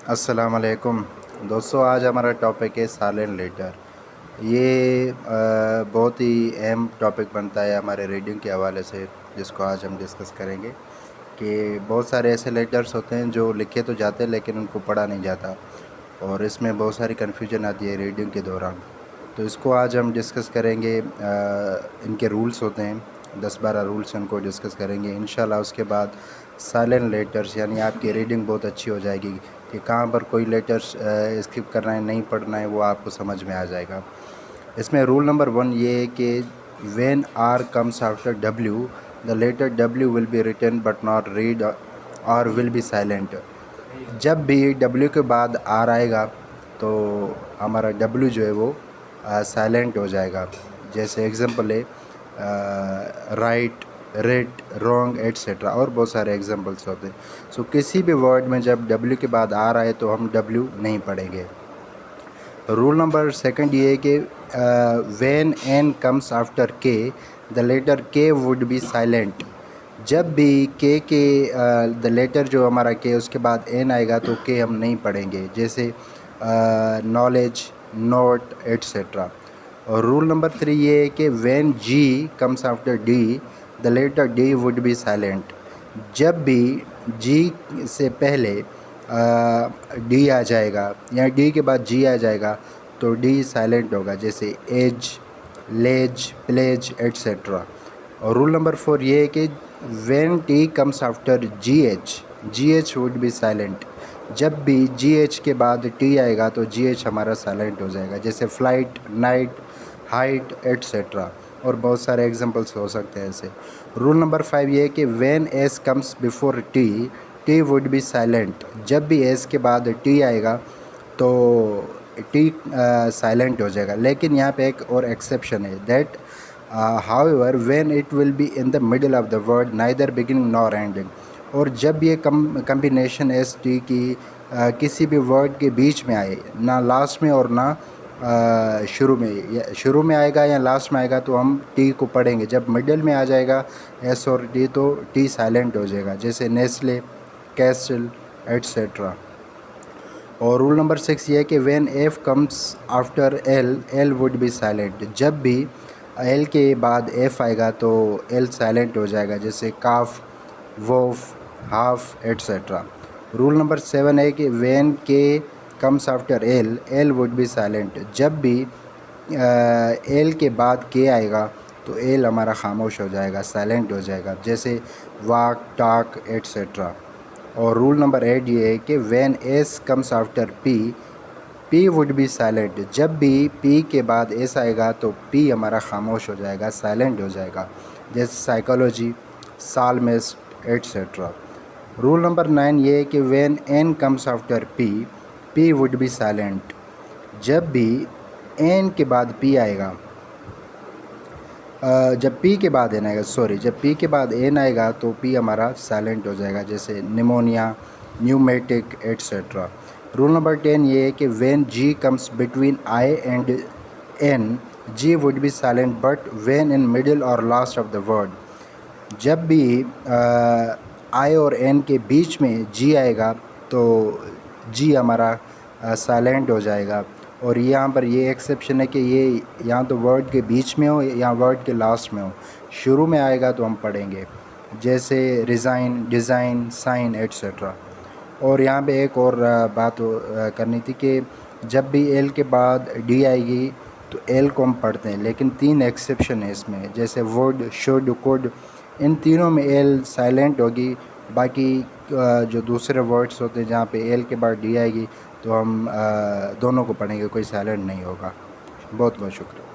अस्सलाम वालेकुम दोस्तों। आज हमारा टॉपिक है साइलेंट लेटर। ये बहुत ही अहम टॉपिक बनता है हमारे रीडिंग के हवाले से, जिसको आज हम डिस्कस करेंगे कि बहुत सारे ऐसे लेटर्स होते हैं जो लिखे तो जाते हैं लेकिन उनको पढ़ा नहीं जाता, और इसमें बहुत सारी कन्फ्यूजन आती है रीडिंग के दौरान। तो इसको आज हम डिस्कस करेंगे। इनके रूल्स होते हैं, 10-12 रूल्स, उनको डिस्कस करेंगे इंशाल्लाह। उसके बाद साइलेंट लेटर्स यानी आपकी रीडिंग बहुत अच्छी हो जाएगी कि कहाँ पर कोई लेटर्स स्किप करना है, नहीं पढ़ना है, वो आपको समझ में आ जाएगा। इसमें रूल नंबर 1 ये है कि when R comes after W, the letter W will be written but not read और विल बी साइलेंट। जब भी डब्ल्यू के बाद आर आएगा तो हमारा डब्ल्यू जो है वो साइलेंट हो जाएगा। जैसे एग्जांपल है राइट, रेड, रॉन्ग एट्सेट्रा, और बहुत सारे एग्जांपल्स होते हैं। सो किसी भी वर्ड में जब डब्ल्यू के बाद आर आए तो हम डब्ल्यू नहीं पढ़ेंगे। रूल नंबर सेकंड ये है कि व्हेन एन कम्स आफ्टर के, द लेटर के वुड बी साइलेंट। जब भी के द लेटर जो हमारा के उसके बाद एन आएगा तो के हम नहीं पढ़ेंगे, जैसे नॉलेज, नोट एट्सेट्रा। और रूल नंबर 3 ये है कि when G comes after D, the letter D would be silent. जब भी जी से पहले डी आ जाएगा या डी के बाद जी आ जाएगा तो डी साइलेंट होगा, जैसे एज, लेज, प्लेज एट्सेट्रा। और रूल नंबर 4 ये है कि when T comes after ji H would be silent. जब भी जी एच के बाद टी आएगा तो जी एच हमारा साइलेंट हो जाएगा, जैसे फ्लाइट, नाइट, हाइट एट्सेट्रा, और बहुत सारे एग्जांपल्स हो सकते हैं ऐसे। रूल नंबर 5 ये है कि when S comes before T, T would be silent. जब भी एस के बाद टी आएगा तो टी साइलेंट हो जाएगा, लेकिन यहाँ पे एक और एक्सेप्शन है, that however when it will be in the middle of the word neither beginning nor ending. और जब ये कम्बिनेशन एस टी की किसी भी वर्ड के बीच में आए, ना लास्ट में और ना शुरू में आएगा या लास्ट में आएगा तो हम टी को पढ़ेंगे। जब मिडिल में आ जाएगा एस और टी तो टी साइलेंट हो जाएगा, जैसे नेस्ले, कैस्टल एट्सेट्रा। और रूल नंबर 6 ये है कि when F comes after L, L would be silent. जब भी एल के बाद एफ आएगा तो एल साइलेंट हो जाएगा, जैसे काफ, वोफ, हाफ एट्सेट्रा। रूल नंबर 7 है कि व्हेन के comes after L, L would be silent. जब भी एल के बाद के आएगा तो एल हमारा खामोश हो जाएगा, साइलेंट हो जाएगा, जैसे वाक, टाक एट्सेट्रा। और रूल नंबर 8 ये है कि when S comes after P, P would be silent. जब भी पी के बाद एस आएगा तो पी हमारा खामोश हो जाएगा, साइलेंट हो जाएगा, जैसे साइकोलॉजी, सालमिस्ट एट्सेट्रा। रूल नंबर 9 ये है कि when an comes after P, P would be silent. जब भी एन के बाद पी आएगा, जब पी के बाद एन आएगा, जब पी के बाद एन आएगा तो पी हमारा साइलेंट हो जाएगा, जैसे pneumonia, pneumatic etcetera. Rule number 10 ये है कि when G comes between I and N, G would be silent but when in middle और लास्ट ऑफ द वर्ड। जब भी आई और एन के बीच में जी आएगा तो जी हमारा साइलेंट हो जाएगा। और यहाँ पर ये एक्सेप्शन है कि ये या तो वर्ड के बीच में हो या वर्ड के लास्ट में हो। शुरू में आएगा तो हम पढ़ेंगे, जैसे रिज़ाइन, डिज़ाइन, साइन एट्सेट्रा। और यहाँ पे एक और बात करनी थी कि जब भी एल के बाद डी आएगी तो एल को हम पढ़ते हैं, लेकिन 3 एक्सेप्शन है इसमें, जैसे वुड, शुड, कुड, इन तीनों में एल साइलेंट होगी। बाकी जो दूसरे वर्ड्स होते हैं जहाँ पे एल के बाद डी आएगी तो हम दोनों को पढ़ेंगे, कोई साइलेंट नहीं होगा। बहुत बहुत शुक्रिया।